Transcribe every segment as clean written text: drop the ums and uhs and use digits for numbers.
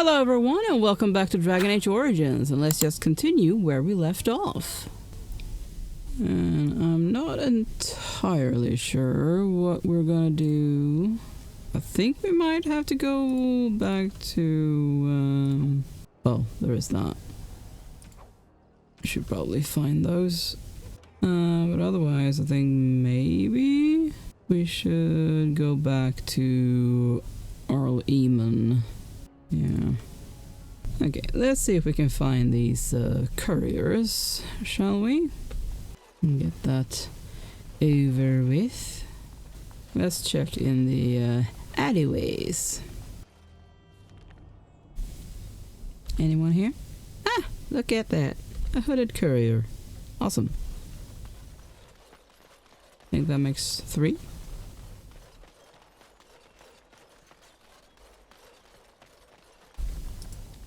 Hello everyone and welcome back to Dragon Age Origins, and let's just continue where we left off. And I'm not entirely sure what we're gonna do. I think we might have to go back to... oh, there is that. We should probably find those. But otherwise I think maybe we should go back to Loghain. Yeah. Okay, let's see if we can find these couriers, shall we? And get that over with. Let's check in the alleyways. Anyone here? Ah, look at that. A hooded courier. Awesome. I think that makes 3.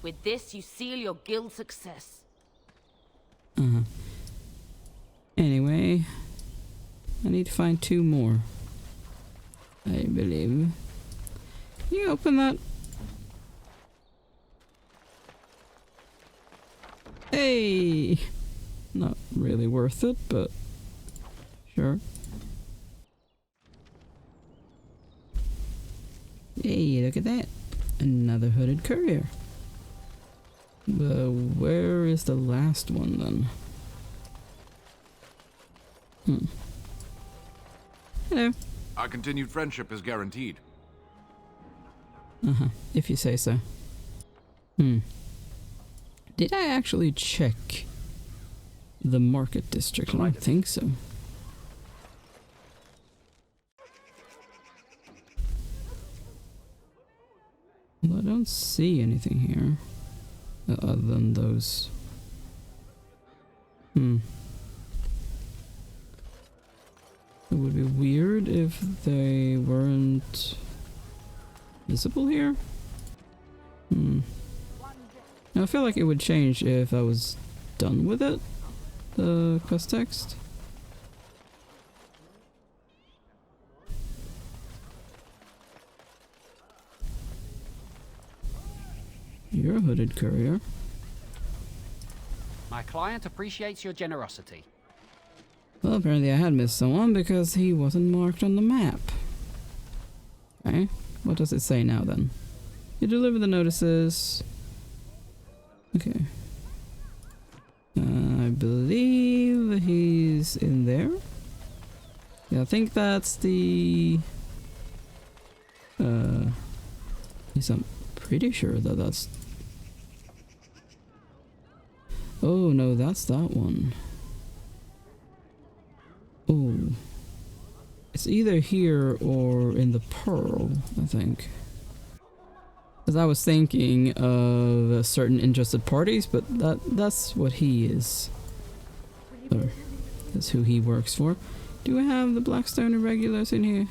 With this, you seal your guild success. Anyway, I need to find 2 more, I believe. Can you open that? Hey! Not really worth it, but sure. Hey, look at that. Another hooded courier. But where is the last one then? Hello. Our continued friendship is guaranteed. If you say so. Did I actually check the market district? I don't think so. Well, I don't see anything here. Other than those. It would be weird if they weren't visible here. I feel like it would change if I was done with it. The quest text. You're a hooded courier. My client appreciates your generosity. Well, apparently I had missed someone because he wasn't marked on the map. Okay, what does it say now then? You deliver the notices. Okay. I believe he's in there. Yeah, I think that's the... I'm pretty sure that that's... Oh no, that's that one. Oh. It's either here or in the Pearl, I think. Because I was thinking of certain interested parties, but that's what he is. Or that's who he works for. Do we have the Blackstone Irregulars in here?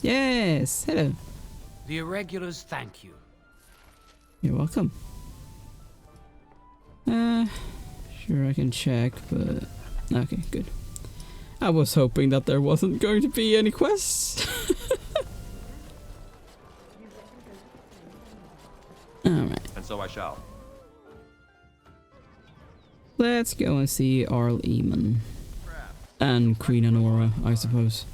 Yes! Hello! The Irregulars thank you. You're welcome. Sure I can check, but... Okay, good. I was hoping that there wasn't going to be any quests. Alright. And so I shall. Let's go and see Loghain. And Queen Honora, I suppose.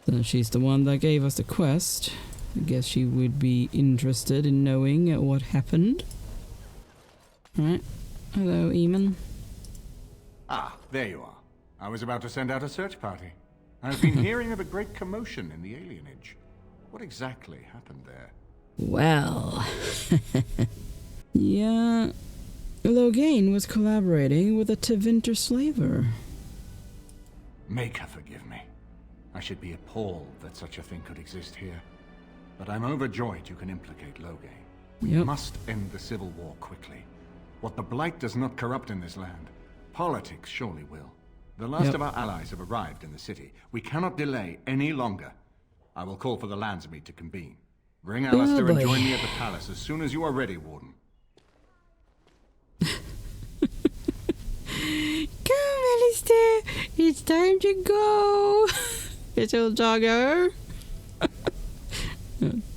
Since she's the one that gave us the quest, I guess she would be interested in knowing what happened. Alright. Hello, Eamon. Ah, there you are. I was about to send out a search party. I've been hearing of a great commotion in the alienage. What exactly happened there? Well... yeah... Loghain was collaborating with a Tevinter slaver. Make her forgive me. I should be appalled that such a thing could exist here. But I'm overjoyed you can implicate Loghain. We must end the civil war quickly. What the Blight does not corrupt in this land, politics surely will. The last of our allies have arrived in the city. We cannot delay any longer. I will call for the Landsmeet to convene. Bring Alistair and join me at the palace as soon as you are ready, Warden. Come, Alistair! It's time to go! Little doggo!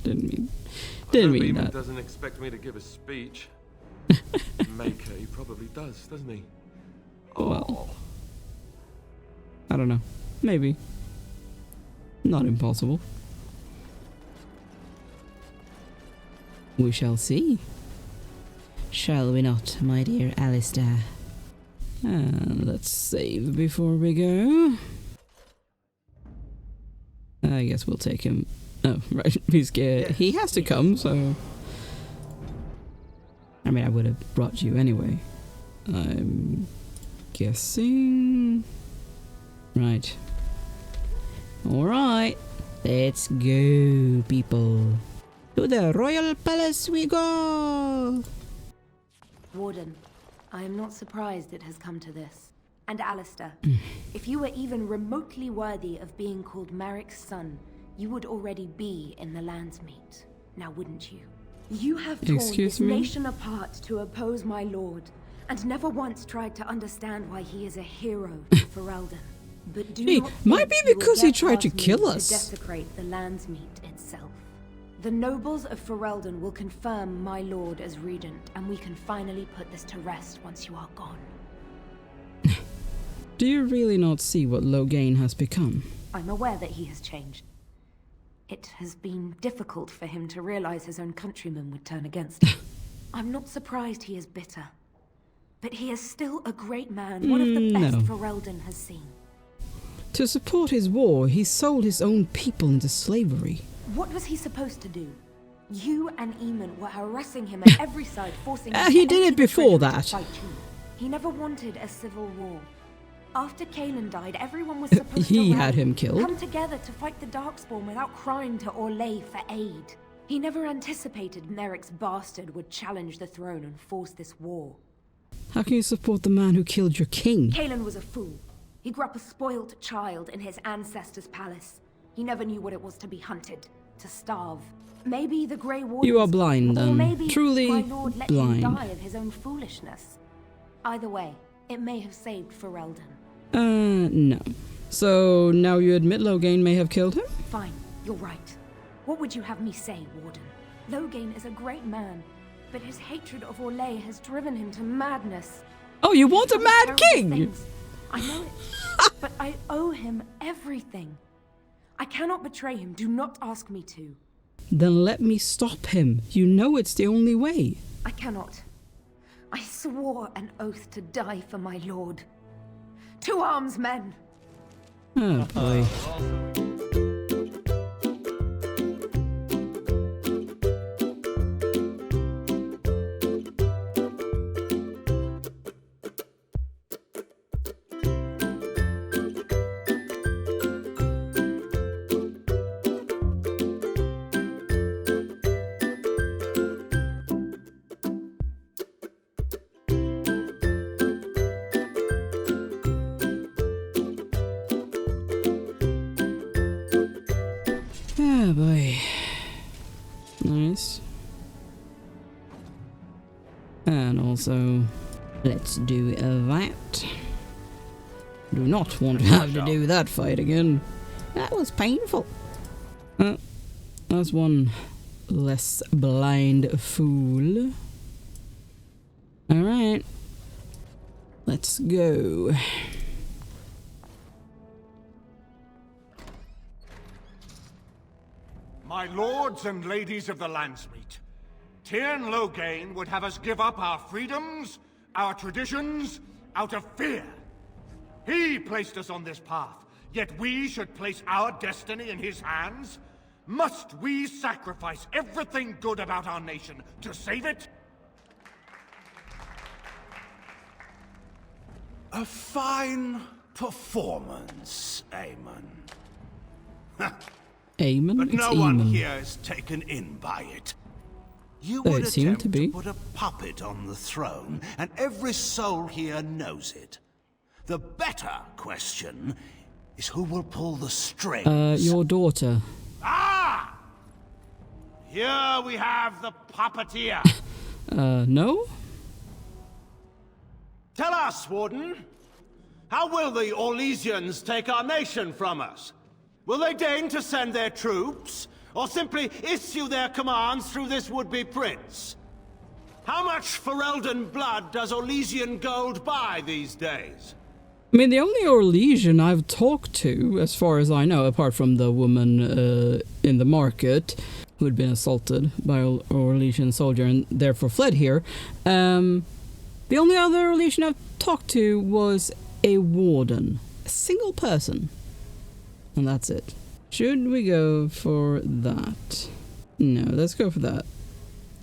Didn't mean Didn't hope mean Eamon that. doesn't expect me to give a speech. Maker, he probably does, doesn't he? Well, I don't know. Maybe. Not impossible. We shall see. Shall we not, my dear Alistair? And let's save before we go. I guess we'll take him. Oh, right. He's scared. He has to come, so... I mean, I would have brought you anyway. I'm guessing... Right. Alright. Let's go, people. To the royal palace we go! Warden, I am not surprised it has come to this. And Alistair, if you were even remotely worthy of being called Marik's son, you would already be in the Landsmeet. Now wouldn't you? You have torn this nation apart to oppose my lord, and never once tried to understand why he is a hero to Ferelden. But do not might be think you will because he get tried to past me kill to us. desecrate the Landsmeet itself. The nobles of Ferelden will confirm my lord as regent, and we can finally put this to rest once you are gone. Do you really not see what Loghain has become? I'm aware that he has changed. It has been difficult for him to realize his own countrymen would turn against him. I'm not surprised he is bitter. But he is still a great man, one of the best Ferelden has seen. To support his war, he sold his own people into slavery. What was he supposed to do? You and Eamon were harassing him at every side, forcing him He to did empty it the before treasure to that. fight you. He never wanted a civil war. After Kaelin died, everyone was supposed He to had rally, him killed. come together to fight the Darkspawn without crying to Orlais for aid. He never anticipated Neric's bastard would challenge the throne and force this war. How can you support the man who killed your king? Kaelin was a fool. He grew up a spoiled child in his ancestors' palace. He never knew what it was to be hunted, to starve. Maybe the Grey Wardens... You are blind, or then. maybe Truly my lord let blind. him die of his own foolishness. Either way, it may have saved Ferelden. No. So now you admit Loghain may have killed him? Fine, you're right. What would you have me say, Warden? Loghain is a great man, but his hatred of Orlais has driven him to madness. Oh, you want a He's done mad terrible king? things. I know it, but I owe him everything. I cannot betray him. Do not ask me to. Then let me stop him. You know it's the only way. I cannot. I swore an oath to die for my lord. To arms, men! Oh boy. Oh boy. Nice. And also, let's do that. Do not want to have to do that fight again. That was painful. That's one less blind fool. Alright. Let's go. My lords and ladies of the Landsmeet, Tyrn Loghain would have us give up our freedoms, our traditions, out of fear. He placed us on this path, yet we should place our destiny in his hands? Must we sacrifice everything good about our nation to save it? A fine performance, Eamon. Eamon? But It's no one Eamon. here is taken in by it. You They would seem attempt to be. put a puppet on the throne, and every soul here knows it. The better question is who will pull the strings. Your daughter. Ah! Here we have the puppeteer. No? Tell us, Warden. How will the Orlesians take our nation from us? Will they deign to send their troops? or simply issue their commands through this would-be prince? How much Ferelden blood does Orlesian gold buy these days? I mean, the only Orlesian I've talked to, as far as I know, apart from the woman in the market who had been assaulted by an Orlesian soldier and therefore fled here, the only other Orlesian I've talked to was a warden. A single person. And that's it. Should we go for that? No, let's go for that.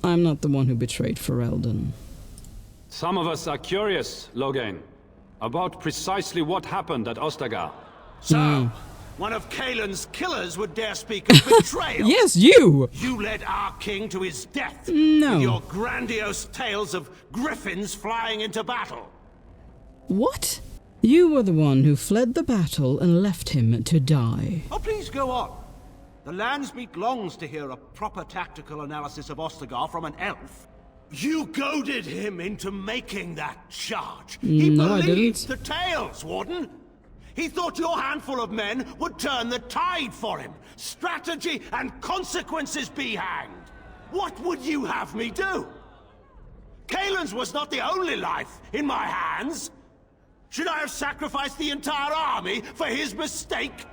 I'm not the one who betrayed Ferelden. Some of us are curious, Loghain, about precisely what happened at Ostagar. So, one of Kaelin's killers would dare speak of betrayal? Yes, you! You led our king to his death. No. With your grandiose tales of griffins flying into battle. What? You were the one who fled the battle and left him to die. Oh, please go on. The Landsmeet longs to hear a proper tactical analysis of Ostagar from an elf. You goaded him into making that charge. He believed the tales, Warden. He thought your handful of men would turn the tide for him. Strategy and consequences be hanged. What would you have me do? Kaelin's was not the only life in my hands. Should I have sacrificed the entire army for his mistake?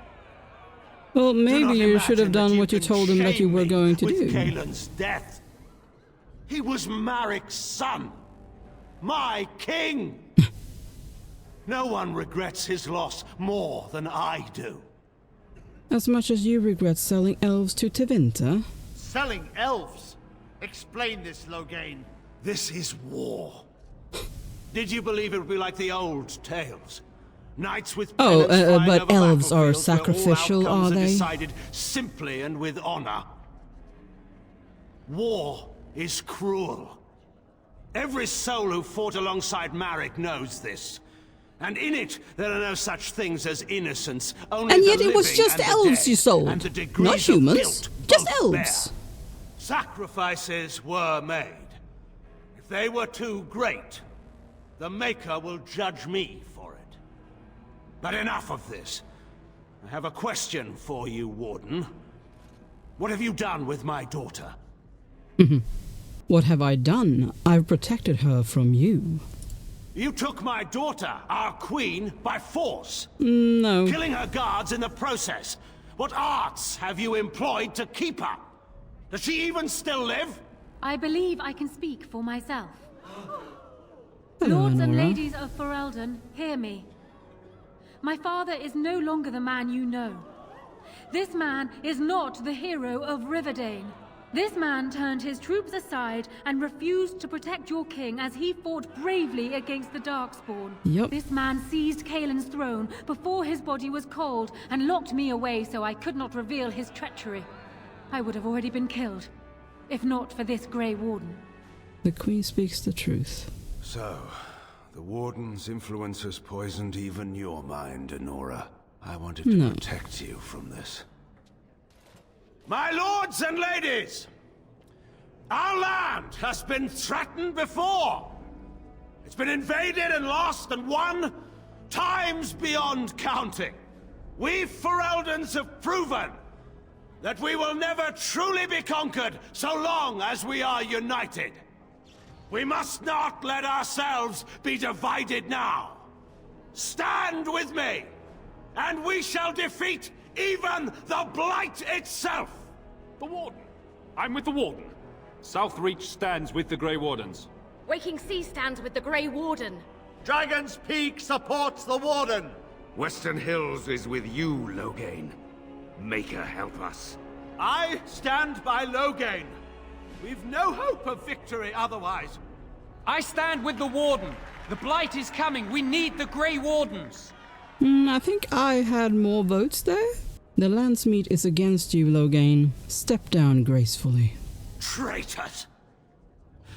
Well, maybe you should have done what you told him that you were going to do. Kaelin's death. He was Marik's son. My king. No one regrets his loss more than I do. As much as you regret selling elves to Tevinter? Selling elves? Explain this, Loghain. This is war. Did you believe it would be like the old tales? Knights with but elves are sacrificial, are they? Decided simply and with honor. War is cruel. Every soul who fought alongside Marik knows this. And in it, there are no such things as innocence. Only and yet it was just elves you sold, not humans. Just elves. Sacrifices were made. If they were too great, the Maker will judge me for it. But enough of this. I have a question for you, Warden. What have you done with my daughter? What have I done? I've protected her from you. You took my daughter, our queen, by force. No. Killing her guards in the process. What arts have you employed to keep her? Does she even still live? I believe I can speak for myself. Lords and ladies of Ferelden, hear me. My father is no longer the man you know. This man is not the hero of Riverdane. This man turned his troops aside and refused to protect your king as he fought bravely against the Darkspawn. Yep. This man seized Kaelin's throne before his body was cold and locked me away so I could not reveal his treachery. I would have already been killed, if not for this Grey Warden. The Queen speaks the truth. So, the Warden's influence has poisoned even your mind, Enora. I wanted to protect you from this. My lords and ladies, our land has been threatened before. It's been invaded and lost and won times beyond counting. We Fereldans have proven that we will never truly be conquered so long as we are united. We must not let ourselves be divided now. Stand with me, and we shall defeat even the Blight itself! The Warden. I'm with the Warden. Southreach stands with the Grey Wardens. Waking Sea stands with the Grey Warden. Dragon's Peak supports the Warden! Western Hills is with you, Loghain. Maker help us. I stand by Loghain. We've no hope of victory otherwise. I stand with the Warden. The Blight is coming. We need the Grey Wardens. I think I had more votes there. The Landsmeet is against you, Loghain. Step down gracefully. Traitors!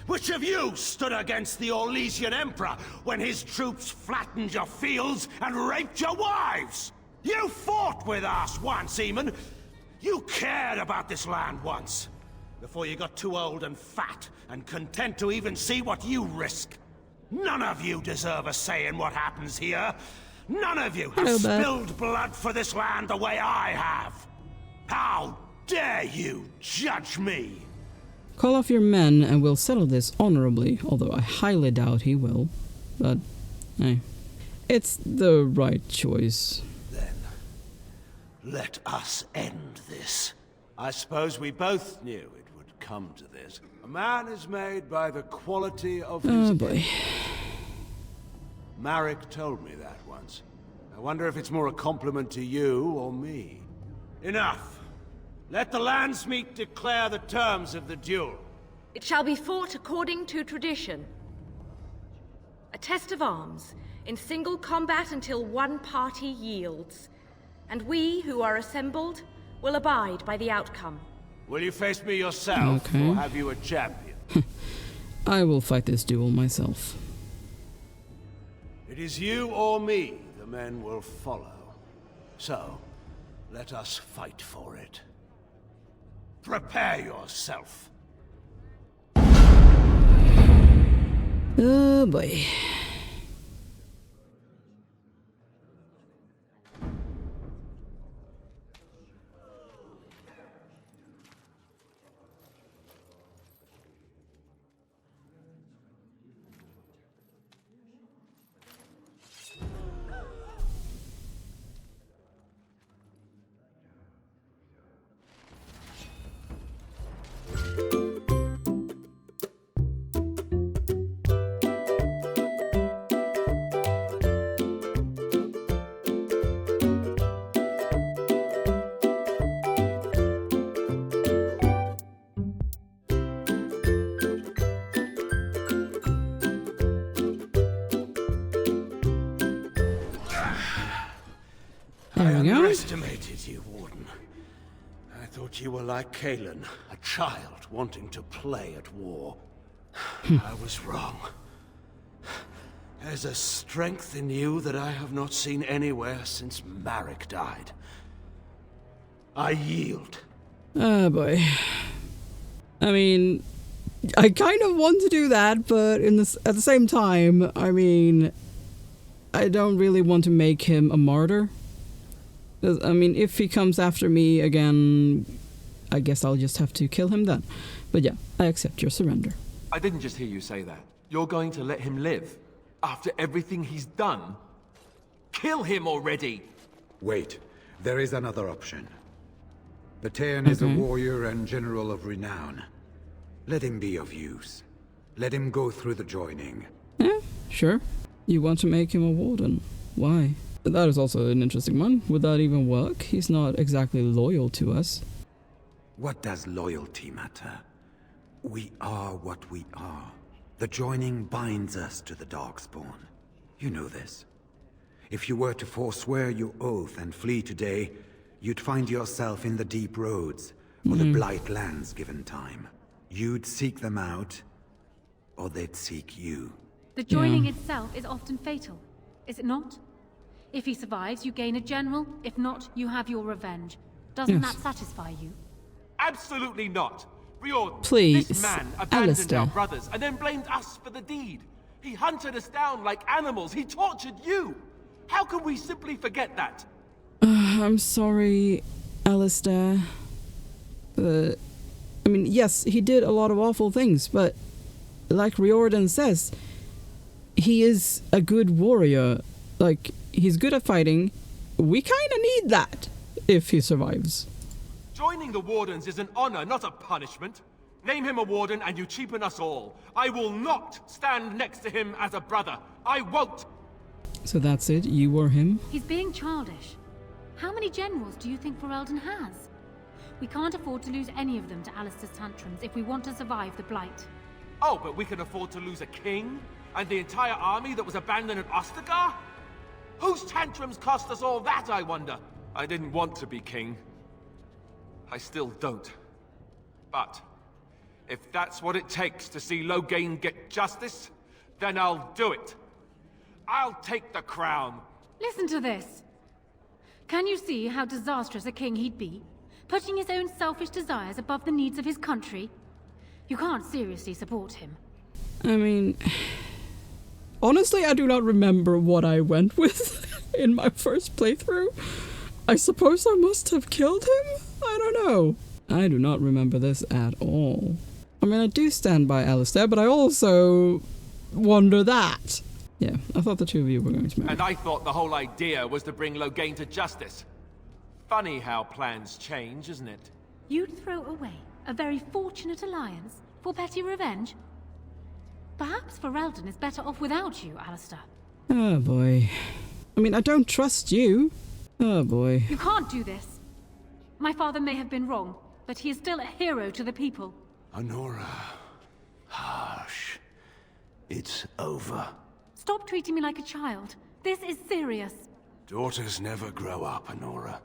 Which of you stood against the Orlesian Emperor when his troops flattened your fields and raped your wives? You fought with us once, Eamon. You cared about this land once. Before you got too old and fat and content to even see what you risk. None of you deserve a say in what happens here. None of you have spilled blood for this land the way I have. How dare you judge me? Call off your men and we'll settle this honorably, although I highly doubt he will. But, hey, it's the right choice. Then, let us end this. I suppose we both knew it would come to this. A man is made by the quality of his... Oh boy. Marek told me that once. I wonder if it's more a compliment to you or me. Enough! Let the Landsmeet declare the terms of the duel. It shall be fought according to tradition. A test of arms, in single combat until one party yields. And we, who are assembled, will abide by the outcome. Will you face me yourself, Okay. or have you a champion? I will fight this duel myself. It is you or me the men will follow. So, let us fight for it. Prepare yourself. Oh boy. I underestimated you, Warden. I thought you were like Kalen, a child wanting to play at war. I was wrong. There's a strength in you that I have not seen anywhere since Marek died. I yield. Oh boy. I mean, I kind of want to do that, but at the same time, I mean, I don't really want to make him a martyr. I mean, if he comes after me again, I guess I'll just have to kill him then. But yeah, I accept your surrender. I didn't just hear you say that. You're going to let him live? After everything he's done? Kill him already! Wait, there is another option. Bataeon is a warrior and general of renown. Let him be of use. Let him go through the joining. Yeah, sure. You want to make him a warden. Why? That is also an interesting one. Would that even work? He's not exactly loyal to us. What does loyalty matter? We are what we are. The joining binds us to the Darkspawn. You know this. If you were to forswear your oath and flee today, you'd find yourself in the deep roads, or the blight lands given time. You'd seek them out, or they'd seek you. The joining itself is often fatal, is it not? If he survives, you gain a general. If not, you have your revenge. Doesn't that satisfy you? Absolutely not! Riordan, Please, this man abandoned Alistair. our brothers and then blamed us for the deed. He hunted us down like animals. He tortured you. How can we simply forget that? I'm sorry, Alistair. I mean, yes, he did a lot of awful things, but like Riordan says, he is a good warrior. Like, he's good at fighting. We kind of need that if he survives. Joining the Wardens is an honor, not a punishment. Name him a Warden and you cheapen us all. I will not stand next to him as a brother. I won't! So that's it? You or him? He's being childish. How many generals do you think Ferelden has? We can't afford to lose any of them to Alistair's tantrums if we want to survive the Blight. Oh, but we can afford to lose a king? And the entire army that was abandoned at Ostagar? Whose tantrums cost us all that, I wonder? I didn't want to be king. I still don't. But if that's what it takes to see Loghain get justice, then I'll do it. I'll take the crown. Listen to this. Can you see how disastrous a king he'd be? Putting his own selfish desires above the needs of his country? You can't seriously support him. I mean, honestly, I do not remember what I went with in my first playthrough. I suppose I must have killed him? I don't know. I do not remember this at all. I mean, I do stand by Alistair, but I also wonder that. Yeah, I thought the two of you were going to marry. And I thought the whole idea was to bring Loghain to justice. Funny how plans change, isn't it? You'd throw away a very fortunate alliance for petty revenge? Perhaps Ferelden is better off without you, Alistair. Oh boy. I mean, I don't trust you. Oh boy. You can't do this. My father may have been wrong, but he is still a hero to the people. Honora. Hush. It's over. Stop treating me like a child. This is serious. Daughters never grow up, Honora.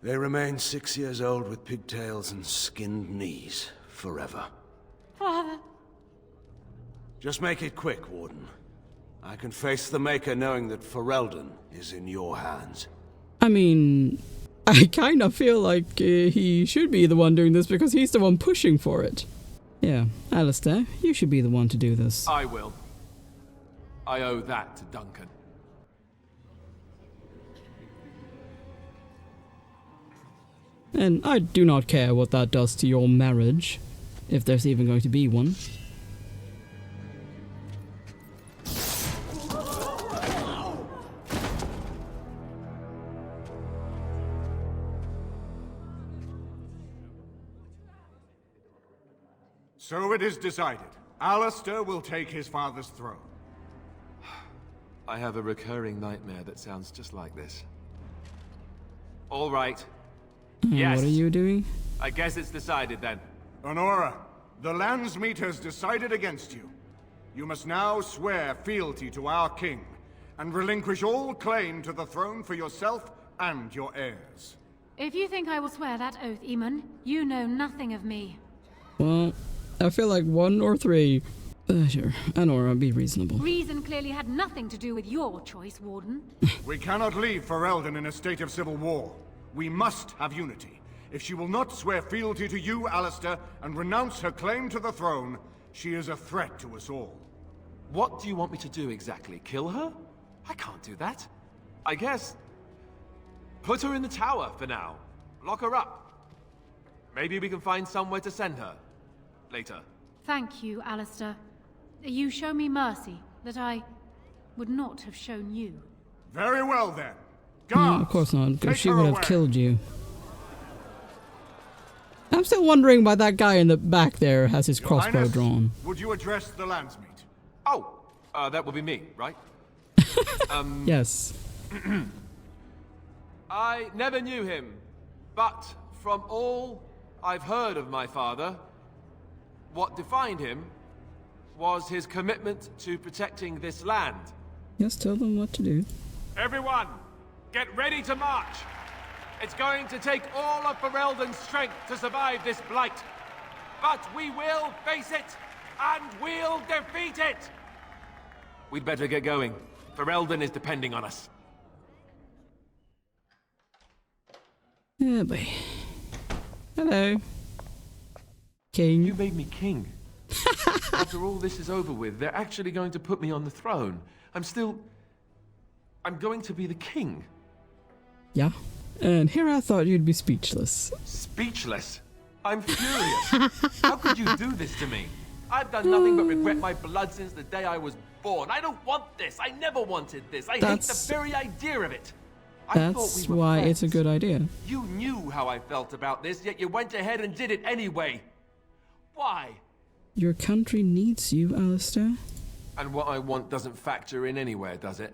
They remain 6 years old with pigtails and skinned knees forever. Father. Just make it quick, Warden. I can face the Maker knowing that Ferelden is in your hands. I mean, I kind of feel like he should be the one doing this because he's the one pushing for it. Yeah, Alistair, you should be the one to do this. I will. I owe that to Duncan. And I do not care what that does to your marriage, if there's even going to be one. So it is decided. Alistair will take his father's throne. I have a recurring nightmare that sounds just like this. All right. Yes. What are you doing? I guess it's decided then. Honora, the Landsmeet has decided against you. You must now swear fealty to our king, and relinquish all claim to the throne for yourself and your heirs. If you think I will swear that oath, Eamon, you know nothing of me. Well, I feel like 1 or 3. Sure, Honora, be reasonable. Reason clearly had nothing to do with your choice, Warden. We cannot leave Ferelden in a state of civil war. We must have unity. If she will not swear fealty to you, Alistair, and renounce her claim to the throne, she is a threat to us all. What do you want me to do exactly? Kill her? I can't do that. I guess... put her in the tower for now. Lock her up. Maybe we can find somewhere to send her. Later. Thank you, Alistair. You show me mercy that I would not have shown you. Very well, then. No, of course not, because she would have killed you. I'm still wondering why that guy in the back there has his crossbow drawn. Would you address the Landsmeet? Oh, that would be me, right? Yes. I never knew him, but from all I've heard of my father, what defined him was his commitment to protecting this land. Yes, tell them what to do. Everyone, get ready to march. It's going to take all of Ferelden's strength to survive this blight. But we will face it, and we'll defeat it! We'd better get going. Ferelden is depending on us. Oh boy. Hello. King. You made me king. After all this is over with, they're actually going to put me on the throne. I'm going to be the king. Yeah. And here I thought you'd be speechless. Speechless? I'm furious. How could you do this to me? I've done nothing but regret my blood since the day I was born. I don't want this. I never wanted this. I hate the very idea of it. That's why it's a good idea. You knew how I felt about this, yet you went ahead and did it anyway. Why? Your country needs you, Alistair. And what I want doesn't factor in anywhere, does it?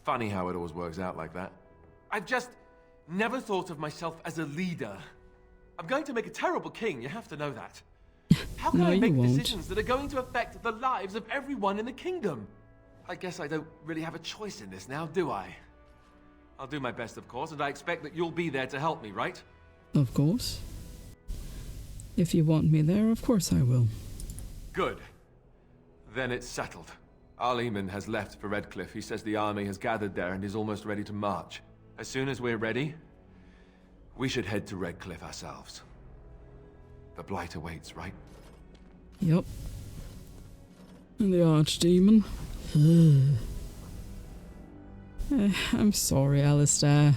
Funny how it always works out like that. I've just never thought of myself as a leader. I'm going to make a terrible king, you have to know that. How can I make decisions that are going to affect the lives of everyone in the kingdom? I guess I don't really have a choice in this now, do I? I'll do my best, of course, and I expect that you'll be there to help me, right? Of course. If you want me there, of course I will. Good. Then it's settled. Eamon has left for Redcliffe. He says the army has gathered there and is almost ready to march. As soon as we're ready, we should head to Redcliffe ourselves. The blight awaits, right? Yep. And the Archdemon. I'm sorry, Alistair.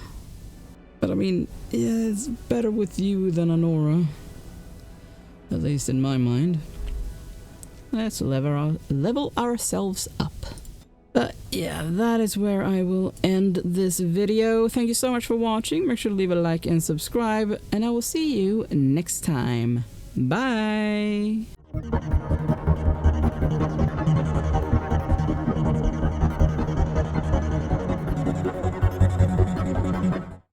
But I mean, yeah, it's better with you than Honora. At least in my mind. Let's level ourselves up. But yeah, that is where I will end this video. Thank you so much for watching. Make sure to leave a like and subscribe. And I will see you next time. Bye!